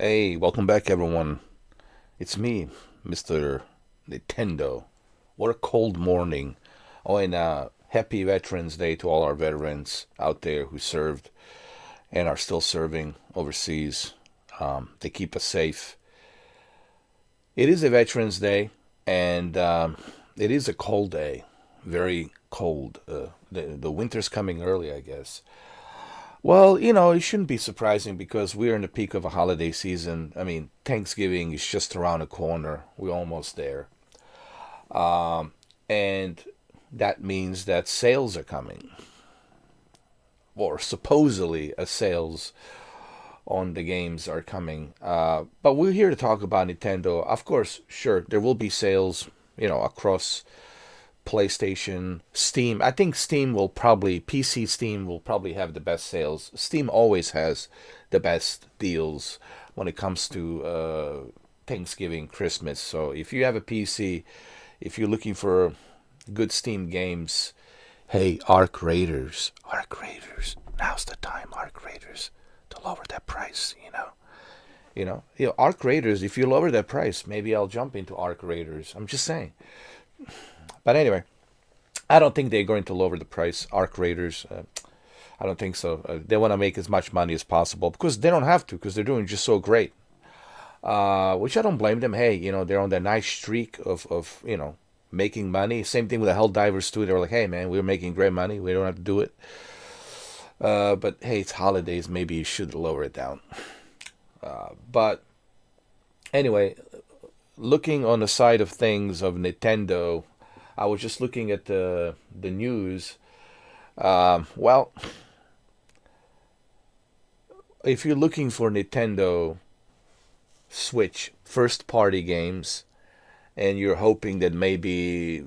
Hey, welcome back, everyone. It's me, Mr. Nintendo. What a cold morning. Oh, and happy Veterans Day to all our veterans out there who served and are still serving overseas. They keep us safe. It is a Veterans Day, and it is a cold day. Very cold. The winter's coming early, I guess. Well, it shouldn't be surprising because we're in the peak of a holiday season. I mean, Thanksgiving is just around the corner. We're almost there. And that means that sales are coming, or supposedly a sales on the games are coming. But we're here to talk about Nintendo. Of course, sure, there will be sales, across PlayStation, Steam. I think PC Steam will probably have the best sales. Steam always has the best deals when it comes to Thanksgiving, Christmas. So if you have a PC, if you're looking for good Steam games, hey, Arc Raiders, now's the time, Arc Raiders, to lower that price. Arc Raiders. If you lower that price, maybe I'll jump into Arc Raiders. I'm just saying. But anyway, I don't think they're going to lower the price. Arc Raiders, I don't think so. They want to make as much money as possible because they don't have to because they're doing just so great. Which I don't blame them. Hey, they're on that nice streak of making money. Same thing with the Helldivers too. They were like, hey man, we're making great money. We don't have to do it. But hey, it's holidays. Maybe you should lower it down. But anyway, looking on the side of things of Nintendo, I was just looking at the news. Well, if you're looking for Nintendo Switch first party games and you're hoping that maybe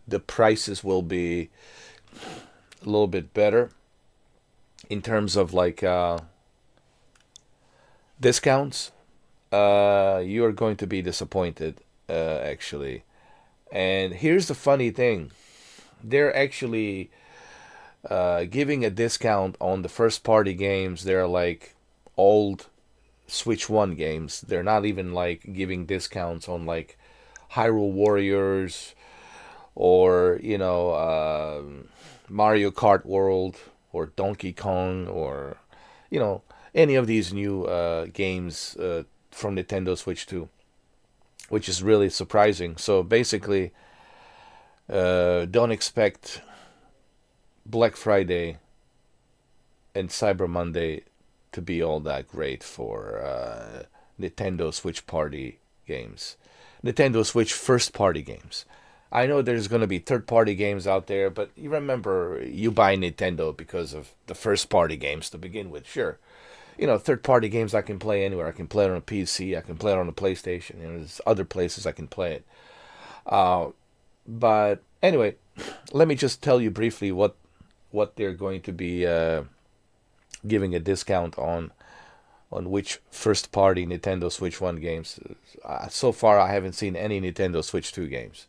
the prices will be a little bit better in terms of like discounts, you are going to be disappointed, actually. And here's the funny thing, they're actually giving a discount on the first party games. They're like old Switch 1 games. They're not even like giving discounts on like Hyrule Warriors or, Mario Kart World or Donkey Kong or, you know, any of these new games from Nintendo Switch 2, which is really surprising. So basically, don't expect Black Friday and Cyber Monday to be all that great for Nintendo Switch party games. Nintendo Switch first party games. I know there's going to be third party games out there, but you remember you buy Nintendo because of the first party games to begin with. Sure. Third party games I can play anywhere. I can play it on a PC. I can play it on a PlayStation. There's other places I can play it. But anyway, let me just tell you briefly what they're going to be giving a discount on which first party Nintendo Switch 1 games. So far, I haven't seen any Nintendo Switch 2 games.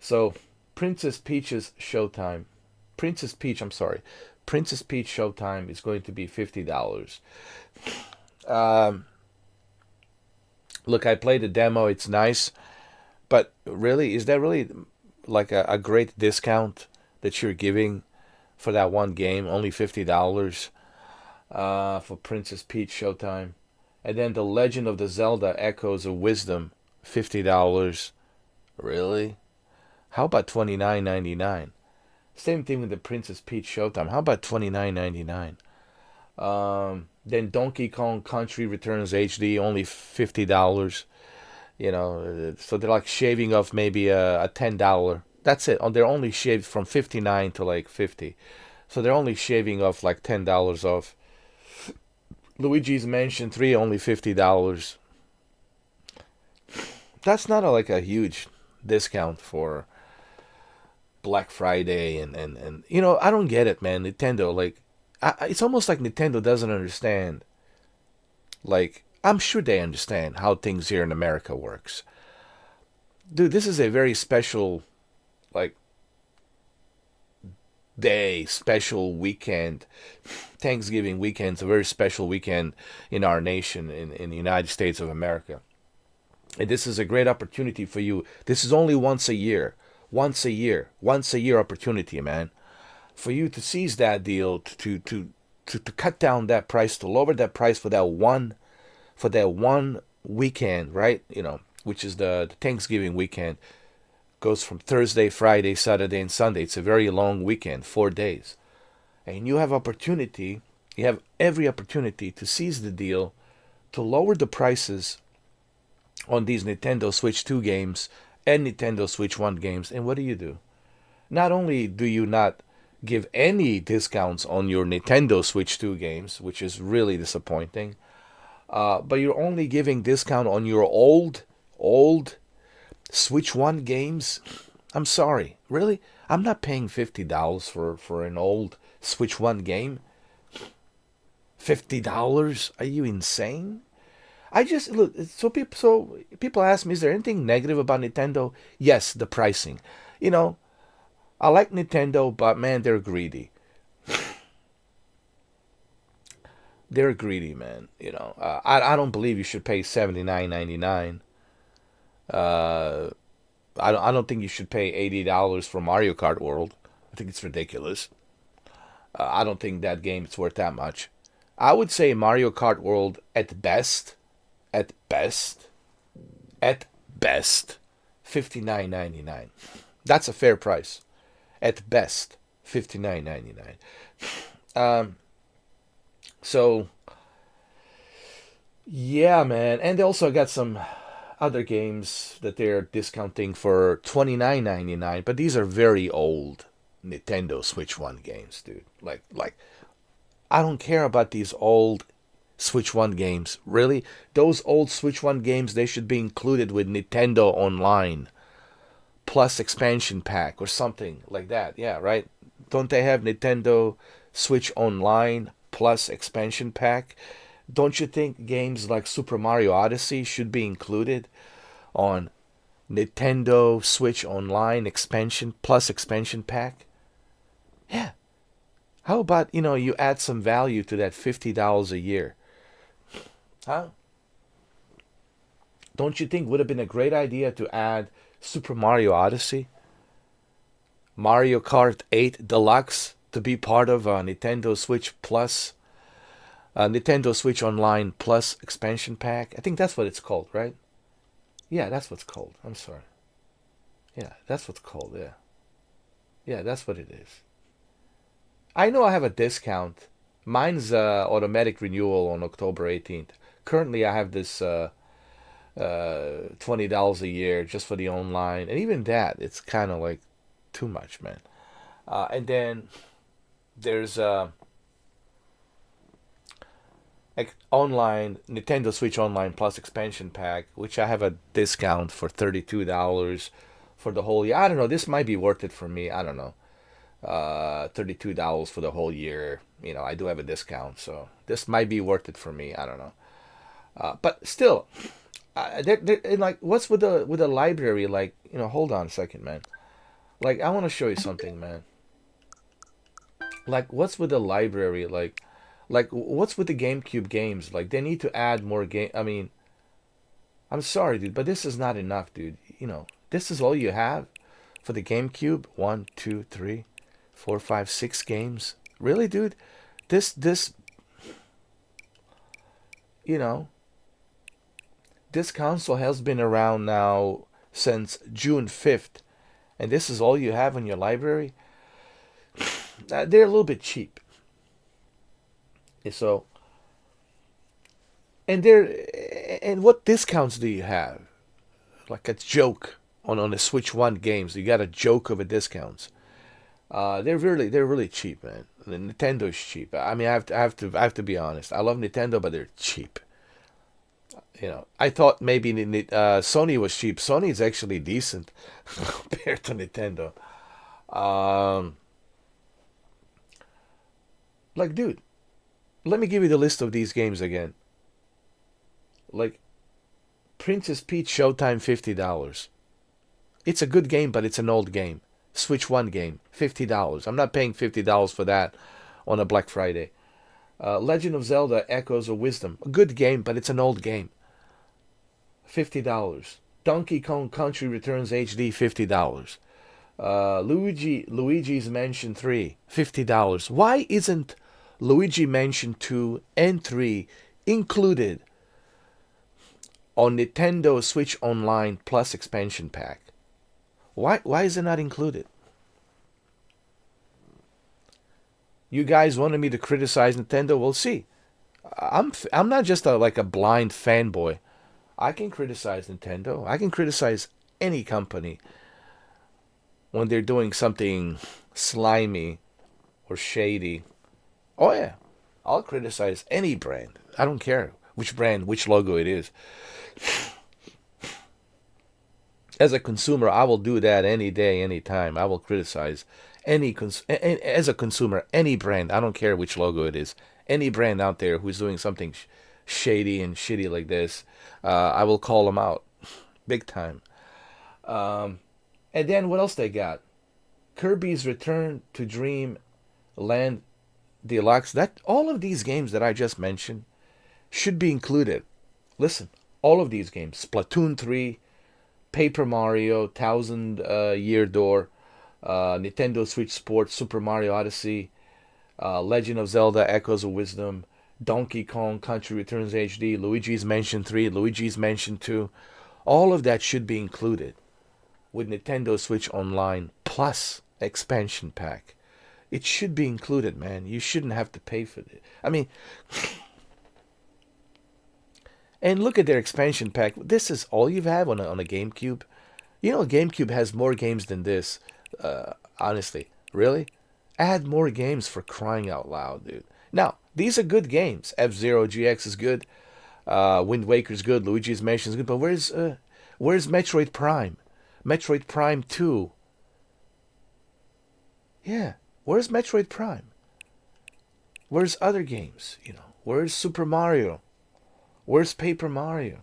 So, Princess Peach's Showtime. Princess Peach, I'm sorry. Princess Peach Showtime is going to be $50. Um, Look, I played the demo. It's nice. But really, is that really like a great discount that you're giving for that one game? Only $50 for Princess Peach Showtime. And then The Legend of the Zelda Echoes of Wisdom, $50. Really? How about 29.99? Same thing with the Princess Peach Showtime. How about 29.99? Then Donkey Kong Country Returns HD, only $50. So they're like shaving off maybe a $10. That's it. They're only shaved from 59 to like 50. So they're only shaving off like $10 off. Luigi's Mansion 3, only $50. That's not like a huge discount for Black Friday and I don't get it, man. Nintendo, like, it's almost like Nintendo doesn't understand. Like, I'm sure they understand how things here in America works. Dude, this is a very special, like, day, special weekend. Thanksgiving weekend is a very special weekend in our nation, in the United States of America. And this is a great opportunity for you. This is only once a year. Once a year opportunity, man. For you to seize that deal, to cut down that price, to lower that price for that one weekend, right? Which is the Thanksgiving weekend. Goes from Thursday, Friday, Saturday, and Sunday. It's a very long weekend, 4 days. And you have every opportunity to seize the deal, to lower the prices on these Nintendo Switch 2 games and Nintendo Switch 1 games. And what do? Not only do you not give any discounts on your Nintendo Switch 2 games, which is really disappointing, but you're only giving discount on your old Switch 1 games. I'm sorry, really? I'm not paying $50 for an old Switch 1 game. $50? Are you insane? I just look. So people ask me, is there anything negative about Nintendo? Yes, the pricing. You know, I like Nintendo, but man, they're greedy. They're greedy, man. I don't believe you should pay $79.99. Uh, I don't think you should pay $80 for Mario Kart World. I think it's ridiculous. I don't think that game is worth that much. I would say Mario Kart World at best, at best, $59.99. That's a fair price. At best, $59.99. Um, so yeah, man, and they also got some other games that they're discounting for $29.99, but these are very old Nintendo Switch 1 games, dude. Like I don't care about these old Switch 1 games. Really? Those old Switch 1 games, they should be included with Nintendo Online plus expansion pack or something like that. Yeah, right? Don't they have Nintendo Switch Online plus expansion pack? Don't you think games like Super Mario Odyssey should be included on Nintendo Switch Online expansion plus expansion pack? Yeah. How about, you add some value to that $50 a year? Huh? Don't you think would have been a great idea to add Super Mario Odyssey, Mario Kart 8 Deluxe to be part of Nintendo Switch Plus, Nintendo Switch Online Plus expansion pack? I think that's what it's called, right? Yeah, that's what's called. I'm sorry. Yeah, that's what's called. Yeah. Yeah, that's what it is. I know I have a discount. Mine's automatic renewal on October 18th. Currently, I have this $20 a year just for the online, and even that, it's kind of like too much, man. And then there's online Nintendo Switch Online Plus expansion pack, which I have a discount for $32 for the whole year. I don't know. This might be worth it for me. I don't know. $32 for the whole year. I do have a discount, so this might be worth it for me. I don't know. But still, and like, what's with the library? Like, hold on a second, man. Like, I want to show you something, man. Like, what's with the library? Like, what's with the GameCube games? Like, they need to add more game. I mean, I'm sorry, dude, but this is not enough, dude. This is all you have for the GameCube. One, two, three, four, five, 6 games. Really, dude? This, you know, this console has been around now since June 5th, and this is all you have in your library? They're a little bit cheap. So, and what discounts do you have? Like a joke on the Switch One games, you got a joke of a discounts. They're really cheap, man. The Nintendo is cheap. I mean, I have to be honest. I love Nintendo, but they're cheap. I thought maybe Sony was cheap. Sony is actually decent compared to Nintendo. Um, like, dude, let me give you the list of these games again. Like, Princess Peach Showtime $50. It's a good game, but it's an old game. Switch 1 game, $50. I'm not paying $50 for that on a Black Friday. Legend of Zelda Echoes of Wisdom. A good game, but it's an old game. $50. Donkey Kong Country Returns HD, $50. Luigi's Mansion 3, $50. Why isn't Luigi Mansion 2 and 3 included on Nintendo Switch Online Plus expansion pack? Why is it not included? You guys wanted me to criticize Nintendo? We'll see. I'm not just like a blind fanboy. I can criticize Nintendo. I can criticize any company when they're doing something slimy or shady. Oh yeah, I'll criticize any brand. I don't care which brand, which logo it is. As a consumer, I will do that any day, any time. I will criticize as a consumer, any brand. I don't care which logo it is. Any brand out there who's doing something shady and shitty like this, I will call them out, big time. And then what else they got? Kirby's Return to Dream Land Deluxe. That all of these games that I just mentioned should be included. Listen, all of these games: Splatoon 3, Paper Mario, Thousand Year Door, Nintendo Switch Sports, Super Mario Odyssey, Legend of Zelda Echoes of Wisdom, Donkey Kong Country Returns HD, Luigi's Mansion 3, Luigi's Mansion 2. All of that should be included with Nintendo Switch Online Plus expansion pack. It should be included, man. You shouldn't have to pay for it. I mean, and look at their expansion pack. This is all you have on a GameCube. You know, GameCube has more games than this. Honestly, really? Add more games, for crying out loud, dude. Now, these are good games. F-Zero GX is good. Wind Waker's good. Luigi's Mansion is good. But where's Metroid Prime? Metroid Prime 2. Yeah, where's Metroid Prime? Where's other games? You know, where's Super Mario? Where's Paper Mario?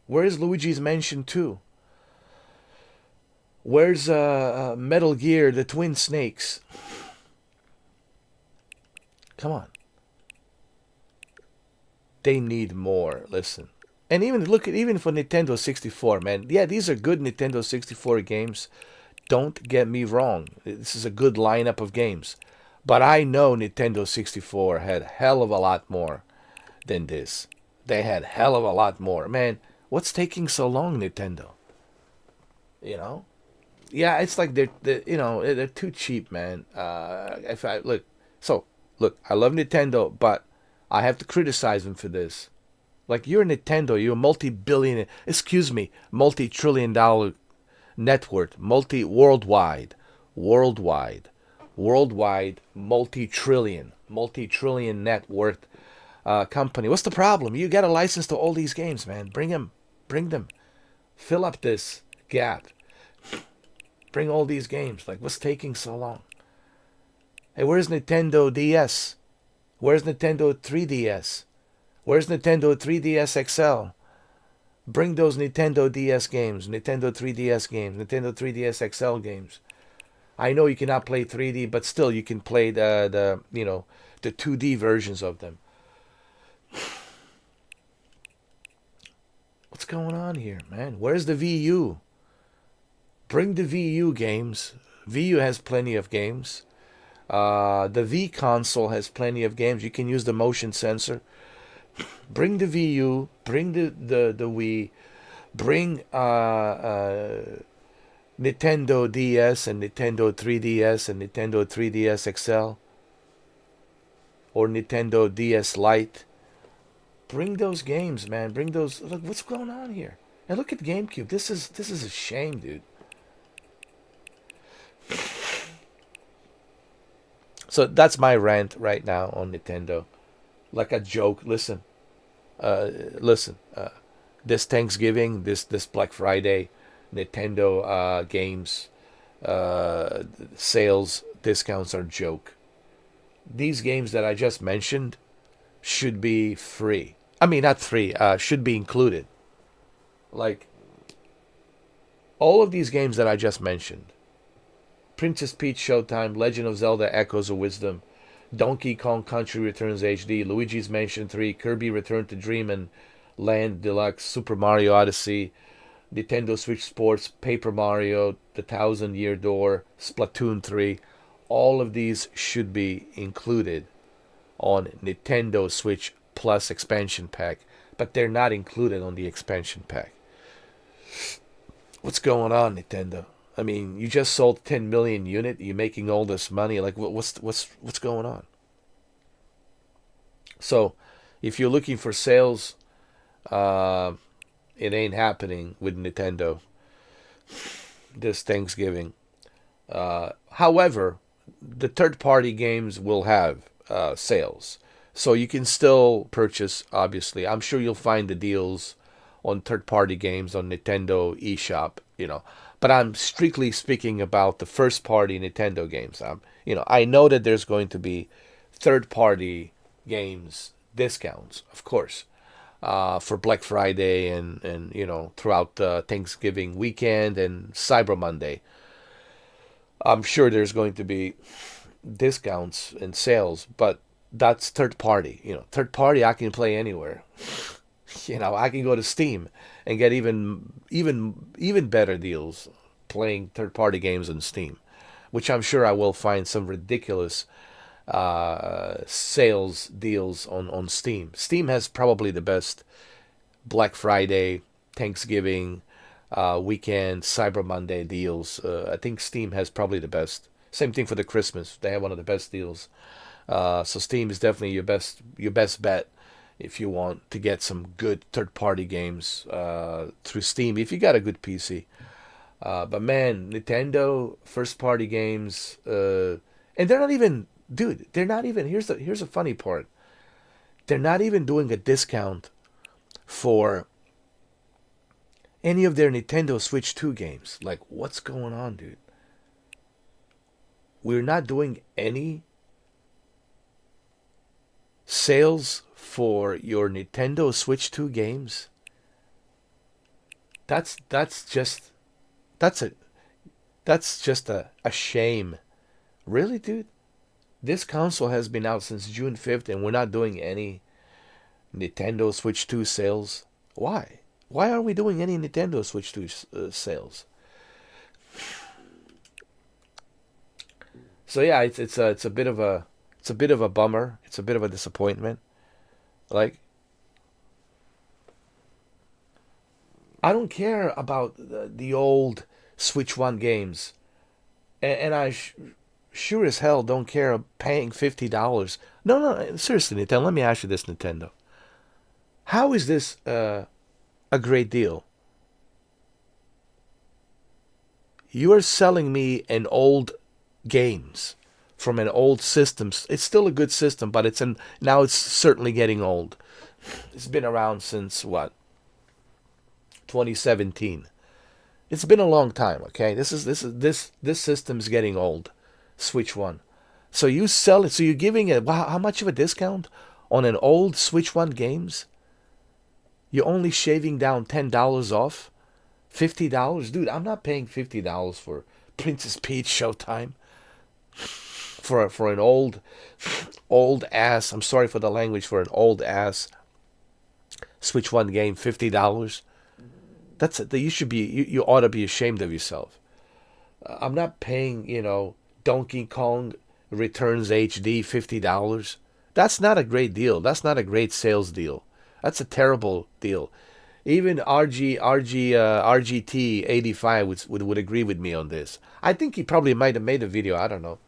Where's Luigi's Mansion 2? Where's Metal Gear, the Twin Snakes? Come on. They need more. Listen. And even for Nintendo 64, man. Yeah, these are good Nintendo 64 games. Don't get me wrong. This is a good lineup of games. But I know Nintendo 64 had hell of a lot more than this. They had hell of a lot more. Man, what's taking so long, Nintendo? You know? Yeah, it's like they're too cheap, man. I love Nintendo, but I have to criticize them for this. Like, you're Nintendo, you're a multi-trillion-dollar net worth, worldwide, multi-trillion net worth company. What's the problem? You got a license to all these games, man. Bring them. Fill up this gap. Bring all these games. Like, what's taking so long? Hey, where's Nintendo DS? Where's Nintendo 3DS? Where's Nintendo 3DS XL? Bring those Nintendo DS games, Nintendo 3DS games, Nintendo 3DS XL games. I know you cannot play 3D, but still you can play the 2D versions of them. What's going on here, man? Where's the VU? Bring the VU games. VU has plenty of games. The V console has plenty of games. You can use the motion sensor. Bring the VU. Bring the Wii. Bring Nintendo DS and Nintendo 3DS and Nintendo 3DS XL or Nintendo DS Lite. Bring those games, man. Bring those. Look, what's going on here? And look at GameCube. This is a shame, dude. So that's my rant right now on Nintendo. Like a joke. Listen. This Thanksgiving, this Black Friday, Nintendo games sales discounts are a joke. These games that I just mentioned should be free. I mean, not free. Should be included. Like, All of these games that I just mentioned, Princess Peach Showtime, Legend of Zelda Echoes of Wisdom, Donkey Kong Country Returns HD, Luigi's Mansion 3, Kirby Return to Dream and Land Deluxe, Super Mario Odyssey, Nintendo Switch Sports, Paper Mario, The Thousand Year Door, Splatoon 3, all of these should be included on Nintendo Switch Plus expansion pack, but they're not included on the expansion pack. What's going on, Nintendo? I mean, you just sold 10 million unit. You're making all this money. Like, what's going on? So, if you're looking for sales, it ain't happening with Nintendo this Thanksgiving. However, the third-party games will have sales, so you can still purchase. Obviously, I'm sure you'll find the deals on third-party games on Nintendo eShop. But I'm strictly speaking about the first-party Nintendo games. I know that there's going to be third-party games discounts, of course, for Black Friday and throughout the Thanksgiving weekend and Cyber Monday. I'm sure there's going to be discounts and sales, but that's third party. Third party I can play anywhere. I can go to Steam and get even better deals playing third party games on Steam, which I'm sure I will find some ridiculous sales deals on Steam. Steam has probably the best Black Friday, Thanksgiving, weekend, Cyber Monday deals. I think Steam has probably the best. Same thing for the Christmas. They have one of the best deals. So Steam is definitely your best bet if you want to get some good third-party games through Steam, if you got a good PC. But man, Nintendo first-party games, and they're not even, dude. They're not even. Here's the funny part. They're not even doing a discount for any of their Nintendo Switch 2 games. Like, what's going on, dude? We're not doing any sales for your Nintendo Switch 2 games. That's just a shame. Really, dude? This console has been out since June 5th and we're not doing any Nintendo Switch 2 sales. Why? Why aren't we doing any Nintendo Switch 2 sales? So yeah, it's a bit of a bummer. It's a bit of a disappointment. Like, I don't care about the old Switch 1 games, and I sure as hell don't care paying $50. No, seriously, Nintendo. Let me ask you this, Nintendo. How is this a great deal? You are selling me an old games from an old system. It's still a good system, but now it's certainly getting old. It's been around since what? 2017. It's been a long time, okay? This system's getting old. Switch 1. So you sell it, so you're giving it how much of a discount on an old Switch 1 games? You're only shaving down $10 off? $50? Dude, I'm not paying $50 for Princess Peach Showtime. For an old ass, I'm sorry for the language, for an old ass Switch 1 game, $50. That's it. You ought to be ashamed of yourself. I'm not paying, Donkey Kong Returns HD $50. That's not a great deal. That's not a great sales deal. That's a terrible deal. Even RGT 85 would agree with me on this. I think he probably might have made a video. I don't know.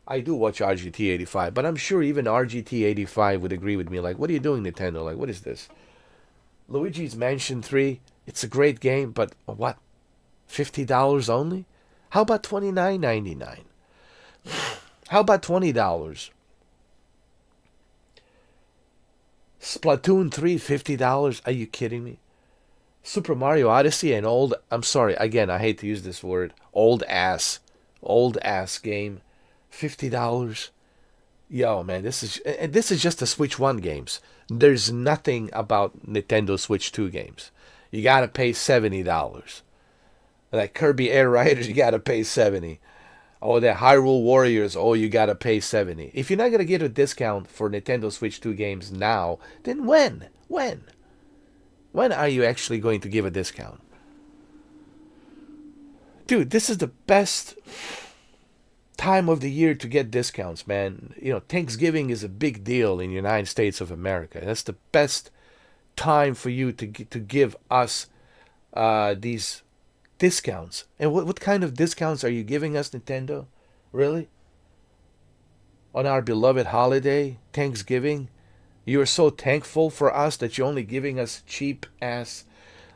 I do watch RGT 85, but I'm sure even RGT 85 would agree with me. Like, what are you doing, Nintendo? Like, what is this? Luigi's Mansion 3, it's a great game, but what? $50 only? How about $29.99? How about $20? Splatoon 3, $50? Are you kidding me? Super Mario Odyssey, an old, I'm sorry, again, I hate to use this word, old ass game, $50. Yo, man, this is just the Switch 1 games. There's nothing about Nintendo Switch 2 games. You gotta pay $70. Like Kirby Air Riders, you gotta pay 70. Oh, the Hyrule Warriors, oh, you gotta pay 70. If you're not gonna get a discount for Nintendo Switch 2 games now, then when? When? When are you actually going to give a discount? Dude, this is the best time of the year to get discounts, man. You know, Thanksgiving is a big deal in the United States of America. That's the best time for you to give us these discounts. And what kind of discounts are you giving us, Nintendo? Really? On our beloved holiday, Thanksgiving? You are so thankful for us that you're only giving us cheap ass,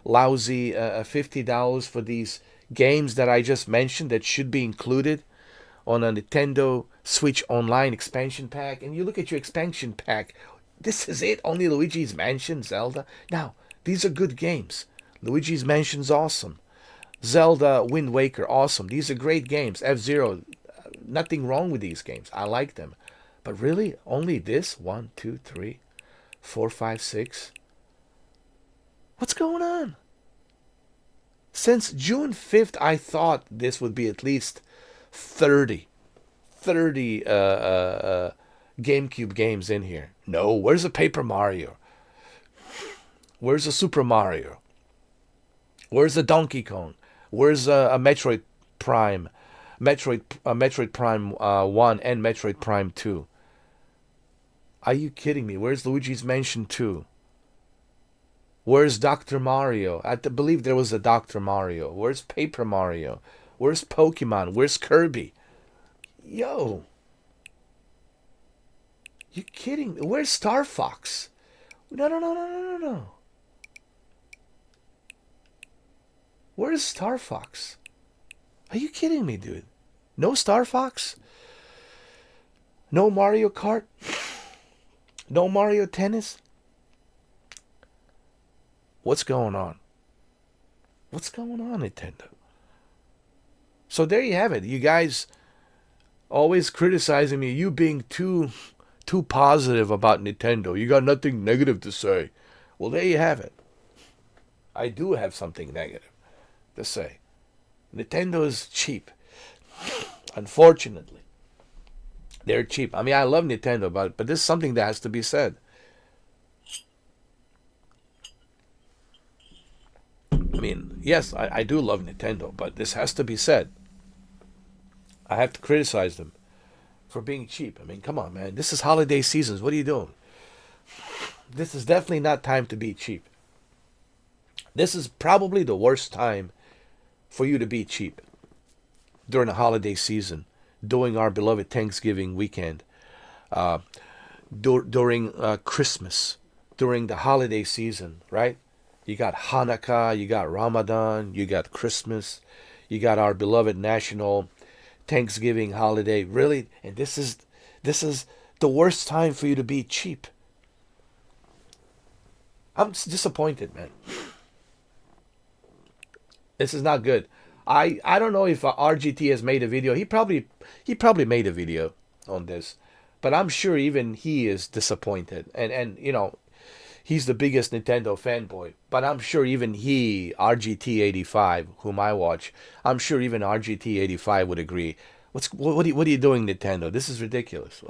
lousy $50 for these games that I just mentioned that should be included on a Nintendo Switch Online expansion pack. And you look at your expansion pack, this is it? Only Luigi's Mansion, Zelda? Now, these are good games. Luigi's Mansion's awesome. Zelda Wind Waker, awesome. These are great games. F-Zero, nothing wrong with these games. I like them. But really, only this? 1, 2, 3, 4, 5, 6. What's going on? Since June 5th, I thought this would be at least 30 GameCube games in here. No, where's a Paper Mario? Where's a Super Mario? Where's a Donkey Kong? Where's a Metroid Prime? Metroid Prime 1 and Metroid Prime 2. Are you kidding me? Where's Luigi's Mansion 2? Where's Dr. Mario? I believe there was a Dr. Mario. Where's Paper Mario? Where's Pokemon? Where's Kirby? Yo. You kidding me? Where's Star Fox? No, no, no, no, no, no, no. Where's Star Fox? Are you kidding me, dude? No Star Fox? No Mario Kart? No Mario Tennis? What's going on? What's going on, Nintendo? So there you have it. You guys always criticizing me, you being too positive about Nintendo. You got nothing negative to say. Well, there you have it. I do have something negative to say. Nintendo is cheap. Unfortunately. They're cheap. I mean, I love Nintendo, but this is something that has to be said. I mean, yes, I do love Nintendo, but this has to be said. I have to criticize them for being cheap. I mean, come on, man. This is holiday seasons. What are you doing? This is definitely not time to be cheap. This is probably the worst time for you to be cheap during the holiday season, during our beloved Thanksgiving weekend, during Christmas, during the holiday season, right? You got Hanukkah, you got Ramadan, you got Christmas, you got our beloved national Thanksgiving holiday. Really? And this is the worst time for you to be cheap. I'm disappointed, man. This is not good. I don't know if RGT has made a video. He probably made a video on this, but I'm sure even he is disappointed. And you know, he's the biggest Nintendo fanboy. But I'm sure even he, RGT85, whom I watch, I'm sure even RGT85 would agree. What are you doing, Nintendo? This is ridiculous.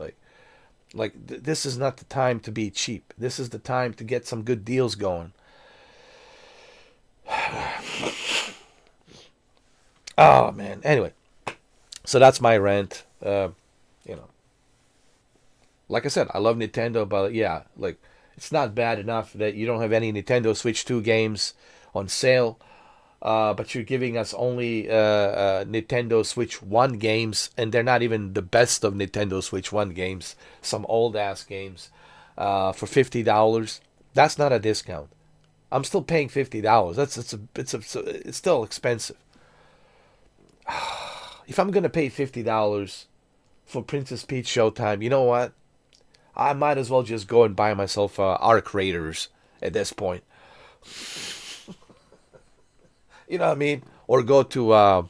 This is not the time to be cheap. This is the time to get some good deals going. Oh man. Anyway, so that's my rant. You know, like I said, I love Nintendo, but yeah, like it's not bad enough that you don't have any Nintendo Switch 2 games on sale, but you're giving us only Nintendo Switch 1 games, and they're not even the best of Nintendo Switch 1 games. Some old ass games for $50. That's not a discount. I'm still paying $50. It's still expensive. If I'm gonna pay $50 for Princess Peach Showtime, you know what? I might as well just go and buy myself Arc Raiders at this point. You know what I mean? Or go to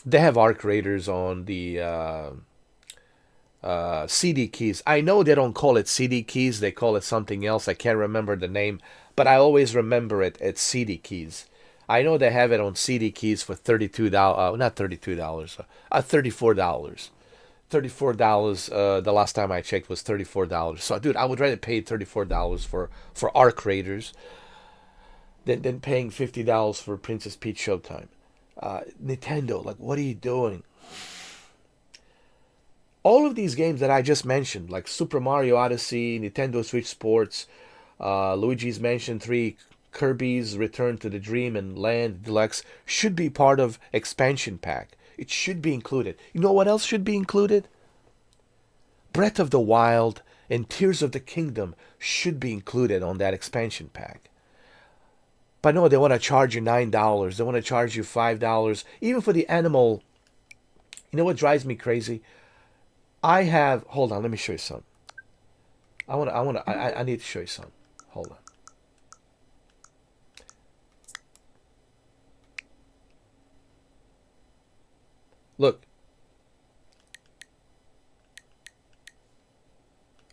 they have Arc Raiders on the CD keys. I know they don't call it CD keys, they call it something else. I can't remember the name, but I always remember it as CD keys. I know they have it on CD keys for $32, not $32, $34. $34. The last time I checked was $34. So, dude, I would rather pay $34 for Arc Raiders than paying $50 for Princess Peach Showtime. Nintendo, like, what are you doing? All of these games that I just mentioned, like Super Mario Odyssey, Nintendo Switch Sports, Luigi's Mansion 3, Kirby's Return to the Dream, and Land Deluxe, should be part of expansion pack. It should be included. You know what else should be included? Breath of the Wild and Tears of the Kingdom should be included on that expansion pack. But no, they want to charge you $9. They want to charge you $5. Even for the animal. You know what drives me crazy? I have. Hold on, let me show you some. I need to show you some. Hold on. Look.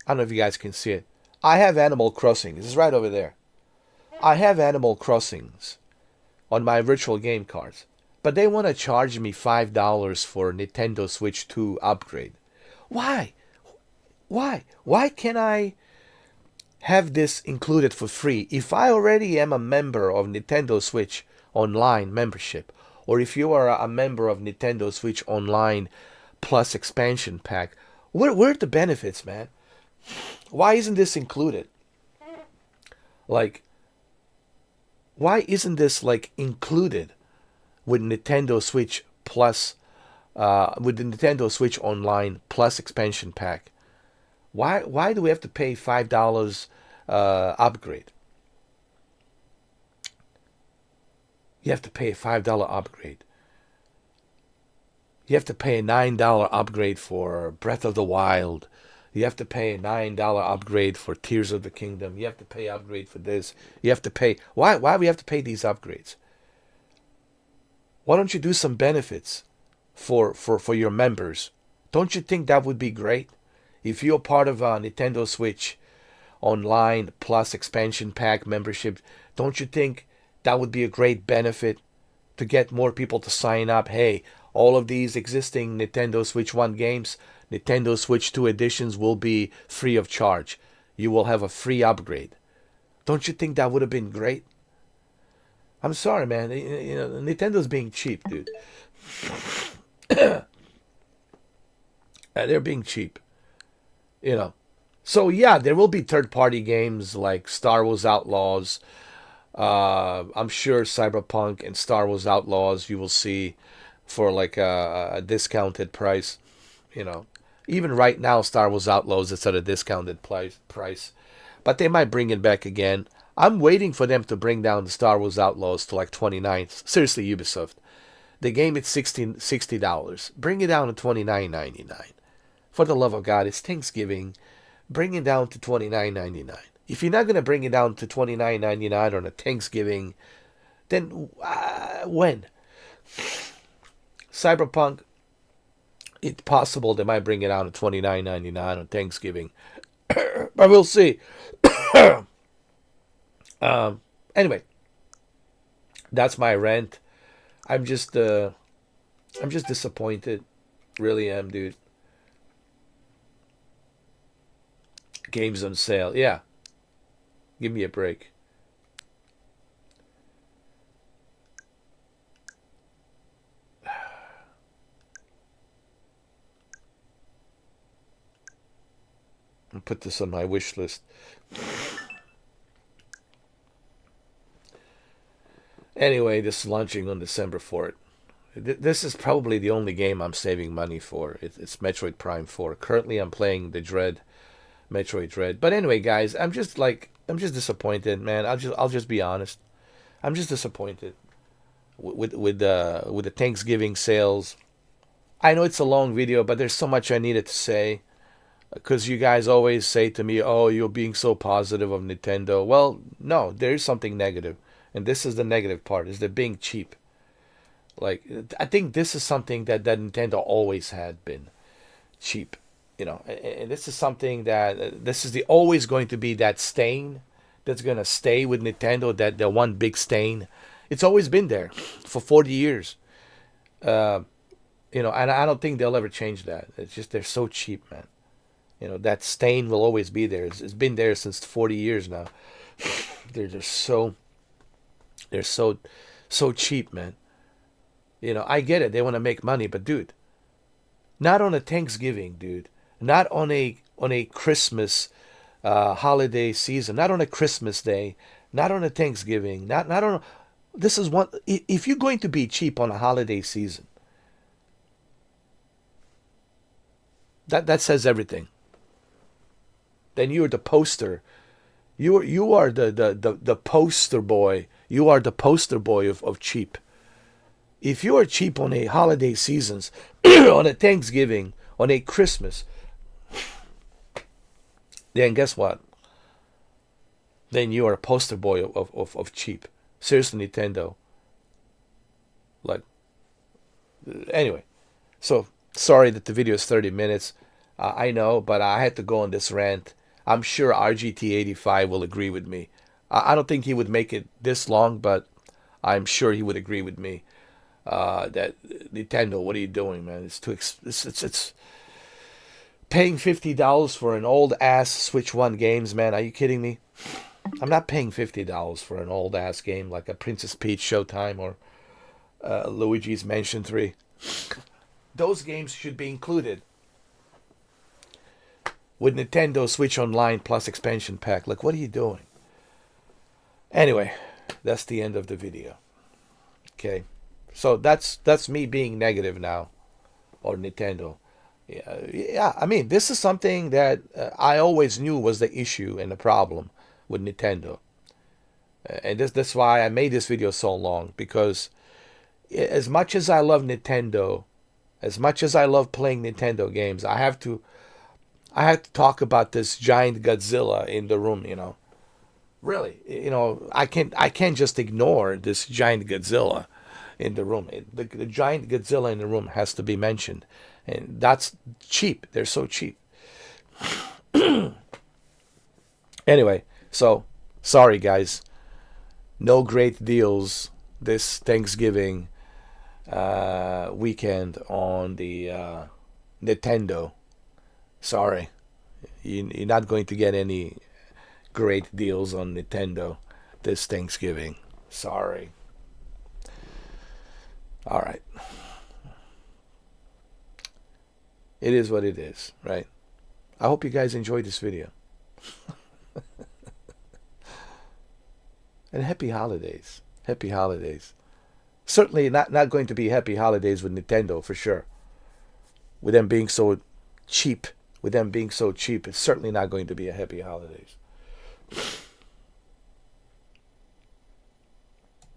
I don't know if you guys can see it. I have Animal Crossing. This is right over there. I have Animal Crossings on my virtual game cards. But they want to charge me $5 for Nintendo Switch 2 upgrade. Why? Why? Why can't I have this included for free if I already am a member of Nintendo Switch Online membership? Or if you are a member of Nintendo Switch Online Plus expansion pack, where are the benefits, man? Why isn't this included? Like, why isn't this like included with Nintendo Switch Plus, with the Nintendo Switch Online Plus expansion pack? Why do we have to pay $5 upgrade? You have to pay a $5 upgrade. You have to pay a $9 upgrade for Breath of the Wild. You have to pay a $9 upgrade for Tears of the Kingdom. You have to pay upgrade for this. You have to pay. Why do we have to pay these upgrades? Why don't you do some benefits for your members? Don't you think that would be great? If you're part of a Nintendo Switch Online Plus expansion pack membership, don't you think that would be a great benefit to get more people to sign up? Hey, all of these existing Nintendo Switch 1 games, Nintendo Switch 2 editions will be free of charge. You will have a free upgrade. Don't you think that would have been great? I'm sorry, man. You know, Nintendo's being cheap, dude. They're being cheap. You know. So yeah, there will be third-party games like Star Wars Outlaws. I'm sure Cyberpunk and Star Wars Outlaws you will see for like a discounted price. You know, even right now, Star Wars Outlaws it's at a discounted price, but they might bring it back again. I'm waiting for them to bring down the Star Wars Outlaws to like 29. Seriously, Ubisoft, the game is $60. Bring it down to $29.99. For the love of God, it's Thanksgiving. Bring it down to $29.99. If you're not gonna bring it down to $29.99 on a Thanksgiving, then when? Cyberpunk, it's possible they might bring it down to $29.99 on Thanksgiving, but we'll see. Anyway, that's my rant. I'm just disappointed. Really am, dude. Games on sale. Yeah. Give me a break. I'll put this on my wish list. Anyway, this is launching on December 4th. This is probably the only game I'm saving money for. It's Metroid Prime 4. Currently, I'm playing the Metroid Dread. But anyway, guys, I'm just disappointed, man. I'll just be honest. I'm just disappointed with the Thanksgiving sales. I know it's a long video, but there's so much I needed to say. Because you guys always say to me, "Oh, you're being so positive of Nintendo." Well, no, there is something negative, and this is the negative part: is they're being cheap. Like I think this is something that Nintendo always had been cheap. And this is something that this is the always going to be that stain that's gonna stay with Nintendo. That the one big stain. It's always been there for 40 years. Uh, and I don't think they'll ever change that. It's just they're so cheap, man. That stain will always be there. It's been there since 40 years now. They're just so cheap, man. I get it. They want to make money, but dude, not on a Thanksgiving, dude. Not on a Christmas holiday season. Not on a Christmas day. Not on a Thanksgiving. Not on. This is one. If you're going to be cheap on a holiday season, that says everything. Then you're the poster. You are the poster boy. You are the poster boy of cheap. If you are cheap on a holiday seasons, on a Thanksgiving, on a Christmas, then guess what? Then you are a poster boy of cheap. Seriously, Nintendo. Like, anyway. So, sorry that the video is 30 minutes. I know, but I had to go on this rant. I'm sure RGT85 will agree with me. I don't think he would make it this long, but I'm sure he would agree with me. That Nintendo, what are you doing, man? It's too it's paying $50 for an old ass Switch 1 games, man. Are you kidding me? I'm not paying $50 for an old ass game like a Princess Peach Showtime or Luigi's Mansion 3. Those games should be included with Nintendo Switch Online plus expansion pack. Like, what are you doing? Anyway, that's the end of the video. Okay. So that's me being negative now on Nintendo. Yeah. I mean, this is something that I always knew was the issue and the problem with Nintendo, and that's why I made this video so long. Because as much as I love Nintendo, as much as I love playing Nintendo games, I have to talk about this giant Godzilla in the room. Really, I can't just ignore this giant Godzilla in the room. The giant Godzilla in the room has to be mentioned. And that's cheap. They're so cheap. Anyway, so sorry guys. No great deals this Thanksgiving weekend on the Nintendo. Sorry. You're not going to get any great deals on Nintendo this Thanksgiving. Sorry. All right. It is what it is, right? I hope you guys enjoyed this video. And happy holidays. Happy holidays. Certainly not going to be happy holidays with Nintendo, for sure. With them being so cheap. It's certainly not going to be a happy holidays.